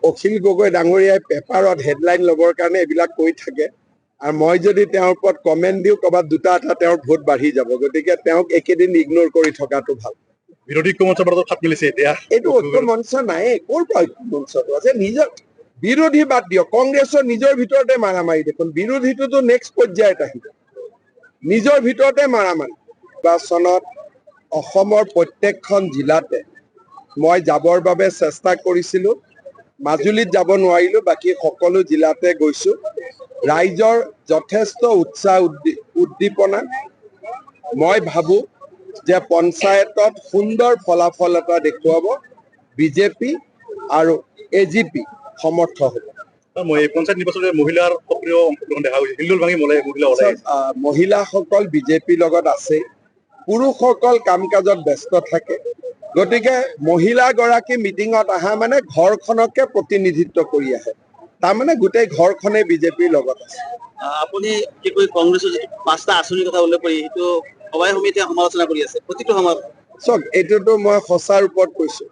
অখিল গগৈ ডাঙৰীয়াই পেপাৰত হেডলাইন ল'বৰ কাৰণে এইবিলাক কৈ থাকে আৰু মই যদি তেওঁৰ ওপৰত কমেণ্ট দিওঁ ক'ৰবাত দুটা এটা তেওঁৰ ভোট বাঢ়ি যাব গতিকে তেওঁক একেদিন ইগনোৰ কৰি থকাটো ভাল বিৰোধী ঐক্যমঞ্চৰ মাজত খাপ মিলিছে এতিয়া এইটো ঐক্যমঞ্চ নাই ক'ৰ পৰা ঐক্যমঞ্চটো আছে নিজৰ বিৰোধী বাদ দিয়ক কংগ্ৰেছৰ নিজৰ ভিতৰতে মাৰামাৰি দেখোন বিৰোধীটোতো নেক্সট পৰ্যায়ত আহিব নিজৰ ভিতৰতে মাৰামাৰি নিৰ্বাচনত অসমৰ প্ৰত্যেকখন জিলাতে মই যাবৰ বাবে চেষ্টা কৰিছিলোঁ মাজুলীত যাব নোৱাৰিলোঁ বাকী সকলো জিলাতে গৈছোঁ ৰাইজৰ যথেষ্ট উৎসাহ উদ্দীপনা মই ভাবোঁ যে পঞ্চায়তত সুন্দৰ ফলাফল এটা দেখুৱাব বিজেপি আৰু এজিপি সমৰ্থ হ'ব পঞ্চায়ত নিৰ্বাচনত মহিলাৰ সক্ৰিয় অংশগ্ৰহণ দেখা গৈছে হিলদুল ভাঙি মহিলাসকল বিজেপিৰ লগত আছে পুৰুষসকল কাম কাজত ব্যস্ত থাকে গতিকে মহিলাগৰাকী মিটিঙত অহা মানে ঘৰখনকে প্ৰতিনিধিত্ব কৰি আহে তাৰমানে গোটেই ঘৰখনে বিজেপিৰ লগত আছে আপুনি কি কয় কংগ্ৰেছৰ যিটো 5টা আঁচনিৰ কথা উল্লেখ কৰি সেইটো সভাই সমিতিয়ে সমালোচনা কৰি আছে প্ৰতিটো সময়ত চাওক এইটোতো মই সঁচা ৰূপত কৈছোঁ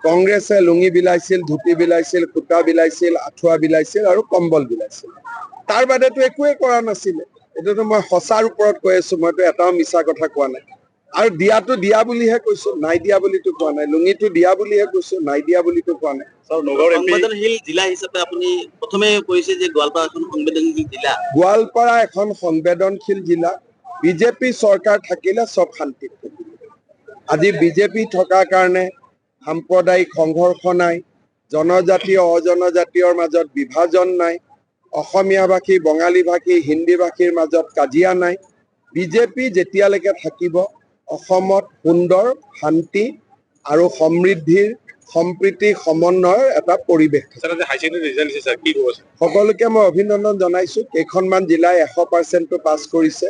কংগ্ৰেছে লুঙি বিলাইছিল ধুতি বিলাইছিল সূতা বিলাইছিল আঁঠুৱা বিলাইছিল আৰু কম্বল বিলাইছিল তাৰ বাদেতো একোৱে কৰা নাছিলে এইটোতো মই সঁচাৰ ওপৰত কৈ আছোঁ মইতো এটাও মিছা কথা কোৱা নাই আৰু দিয়াটো দিয়া বুলিহে কৈছোঁ নাই দিয়া বুলিতো কোৱা নাই লুঙিটো দিয়া বুলিহে কৈছোঁ নাই দিয়া বুলিতো কোৱা নাই সংবেদনশীল জিলা হিচাপে আপুনি প্ৰথমে কৈছে যে গোৱালপাৰা এখন সংবেদনশীল জিলা গোৱালপাৰা এখন সংবেদনশীল জিলা বিজেপি চৰকাৰ থাকিলে চব শান্তিত থাকিব আজি বিজেপি থকাৰ কাৰণে সাম্প্ৰদায়িক সংঘৰ্ষ নাই জনজাতীয় অজনজাতীয়ৰ মাজত বিভাজন নাই অসমীয়া ভাষী বঙালী ভাষী হিন্দী ভাষীৰ মাজত কাজিয়া নাই বিজেপি যেতিয়ালৈকে থাকিব অসমত সুন্দৰ শান্তি আৰু সমৃদ্ধিৰ সম্প্ৰীতি সমন্বয়ৰ এটা পৰিৱেশ সকলোকে মই অভিনন্দন জনাইছোঁ কেইখনমান জিলাই 100%টো পাছ কৰিছে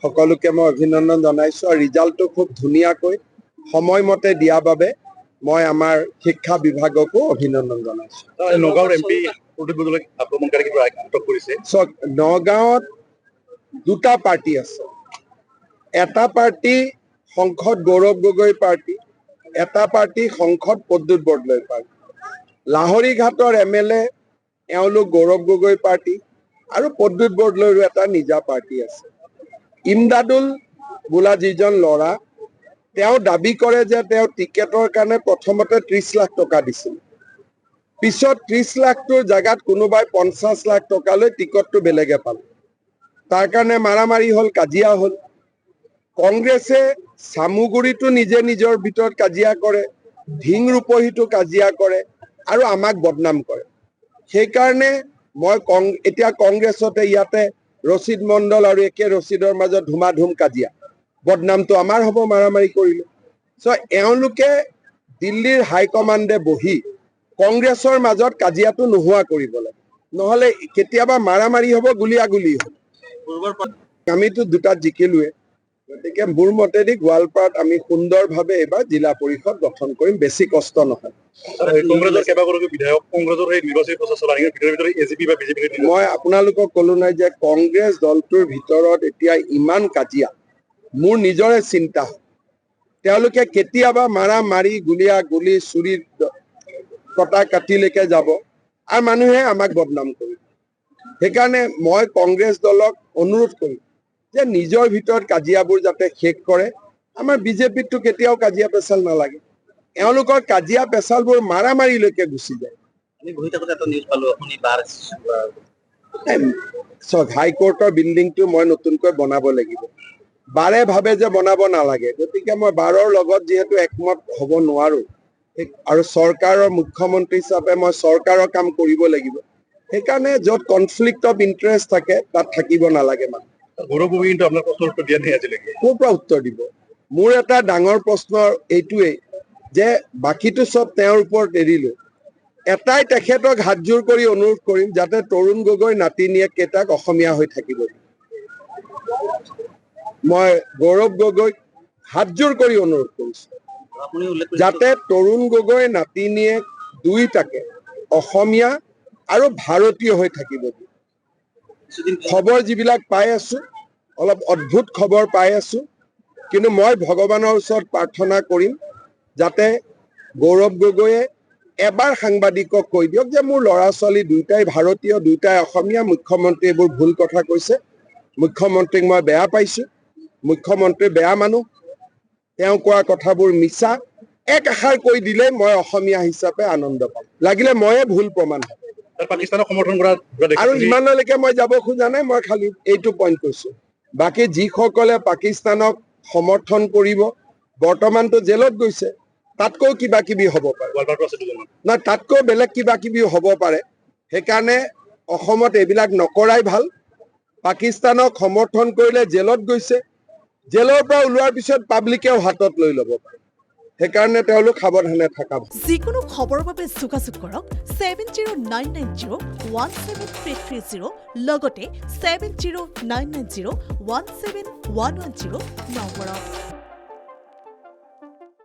সকলোকে মই অভিনন্দন জনাইছোঁ আৰু ৰিজাল্টটো খুব ধুনীয়াকৈ সময়মতে দিয়াৰ বাবে মই আমাৰ শিক্ষা বিভাগকো অভিনন্দন জনাইছোঁ নগাঁৱৰ এমপি আক্ৰমণকাৰী আটক কৰিছে নগাঁৱত দুটা পাৰ্টি আছে এটা পাৰ্টি সংসদ গৌৰৱ গগৈ পাৰ্টি এটা পাৰ্টি সংসদ প্ৰদ্যুৎ বৰদলৈ পাৰ্টি লাহৰীঘাটৰ MLA এওঁলোক গৌৰৱ গগৈ পাৰ্টি আৰু প্ৰদ্যুৎ বৰদলৈৰো এটা নিজা পাৰ্টি আছে ইমদাদুল বোলা যিজন ল'ৰা তেওঁ দাবী কৰে যে তেওঁ টিকেটৰ কাৰণে প্ৰথমতে 30 লাখ টকা দিছিল পিছত 30 লাখটোৰ জাগাত কোনোবাই 50 লাখ টকালৈ টিকটটো বেলেগে পালে তাৰ কাৰণে মাৰামাৰি হ'ল কাজিয়া হ'ল কংগ্ৰেছে চামুগুৰিটো নিজে নিজৰ ভিতৰত কাজিয়া কৰে ঢিং ৰূপহীটো কাজিয়া কৰে আৰু আমাক বদনাম কৰে সেইকাৰণে মই এতিয়া কংগ্ৰেছতে ইয়াতে ৰচিদ মণ্ডল আৰু একে ৰচিদৰ মাজত ধুমাধুম কাজিয়া বদনামটো আমাৰ হ'ব মাৰামাৰি কৰিলে এওঁলোকে দিল্লীৰ হাইকমাণ্ডে বহি কংগ্ৰেছৰ মাজত কাজিয়াটো নোহোৱা কৰিব লাগে নহ'লে কেতিয়াবা মাৰামাৰি হ'ব গুলিয়াগুলি হ'ব আমিতো দুটাত জিকিলোৱে গতিকে মোৰ মতেদি গোৱালপাৰাত আমি সুন্দৰভাৱে এইবাৰ জিলা পৰিষদ গঠন কৰিম বেছি কষ্ট নহয় মই আপোনালোকক ক'লো নাই যে কংগ্ৰেছ দলটোৰ ভিতৰত এতিয়া ইমান কাজিয়া মোৰ নিজৰে চিন্তা তেওঁলোকে কেতিয়াবা মাৰামাৰি গুলিয়াগুলি চুৰি কটা কাটিলৈকে যাব আৰু মানুহে আমাক বদনাম কৰিব সেইকাৰণে মই কংগ্ৰেছ দলক অনুৰোধ কৰিম যে নিজৰ ভিতৰত কাজিয়াবোৰ যাতে শেষ কৰে আমাৰ বিজেপিতটো কেতিয়াও কাজিয়া পেচাল নালাগে এওঁলোকৰ কাজিয়া পেচালবোৰ মাৰামাৰিলৈকে গুচি যায় হাইকোৰ্টৰ বিল্ডিংটো মই নতুনকৈ বনাব লাগিব বাৰে ভাবে যে বনাব নালাগে গতিকে মই বাৰৰ লগত যিহেতু একমত হ'ব নোৱাৰো আৰু চৰকাৰৰ মুখ্যমন্ত্ৰী হিচাপে মই চৰকাৰৰ কাম কৰিব লাগিব সেইকাৰণে য'ত কনফ্লিক্ট অফ ইণ্টাৰেষ্ট থাকে তাত থাকিব নালাগে মানুহ গৌৰৱ গগৈ কিন্তু আপোনাৰ প্ৰশ্নৰ উত্তৰ দিয়া নাই আজিলৈকে ক'ৰ পৰা উত্তৰ দিব মোৰ এটা ডাঙৰ প্ৰশ্ন এইটোৱেই যে বাকীটো চব তেওঁৰ ওপৰত এৰিলোঁ এটাই তেখেতক হাতযোৰ কৰি অনুৰোধ কৰিম যাতে তৰুণ গগৈ নাতিনীয়েক কেইটাক অসমীয়া হৈ থাকিব মই গৌৰৱ গগৈক হাতযোৰ কৰি অনুৰোধ কৰিছোঁ যাতে তৰুণ গগৈ নাতিনীয়েক দুইটাকে অসমীয়া আৰু ভাৰতীয় হৈ থাকিব খবৰ যিবিলাক পাই আছো অলপ অদ্ভুত খবৰ পাই আছো কিন্তু মই ভগৱানৰ ওচৰত প্ৰাৰ্থনা কৰিম যাতে গৌৰৱ গগৈয়ে এবাৰ সাংবাদিকক কৈ দিয়ক যে মোৰ ল'ৰা ছোৱালী দুয়োটাই ভাৰতীয়, দুয়োটাই অসমীয়া, মুখ্যমন্ত্ৰী এইবোৰ ভুল কথা কৈছে, মুখ্যমন্ত্ৰীক মই বেয়া পাইছো, মুখ্যমন্ত্ৰী বেয়া মানুহ, তেওঁ কোৱা কথাবোৰ মিছা, এক আষাৰ কৈ দিলে মই অসমীয়া হিচাপে আনন্দ পাম, লাগিলে ময়ে ভুল প্ৰমাণ হ'ম। পাকিস্তানক সমৰ্থন কৰা আৰু ইমানলৈকে মই যাব খোজা নাই, মই খালি এইটো পইণ্ট কৈছো। বাকী যিসকলে পাকিস্তানক সমৰ্থন কৰিব বৰ্তমানতো জেলত গৈছে, তাতকৈ কিবা কিবি হ'ব পাৰে, ৱালপাৰটো আছে দুজনমান। না তাতকৈ বেলেগ কিবা কিবি হ'ব পাৰে। সেইকাৰণে অসমত এইবিলাক নকৰাই ভাল। পাকিস্তানক সমৰ্থন কৰিলে জেলত গৈছে, জেলৰ পৰা ওলোৱাৰ পিছত পাব্লিকেও হাতত লৈ ল'ব পাৰে। সেইকাৰণে তেওঁলোক সাৱধানে থকা ভাল। যিকোনো খবৰৰ বাবে যোগাযোগ কৰক 7099017330 লগতে 7099017110 নম্বৰত।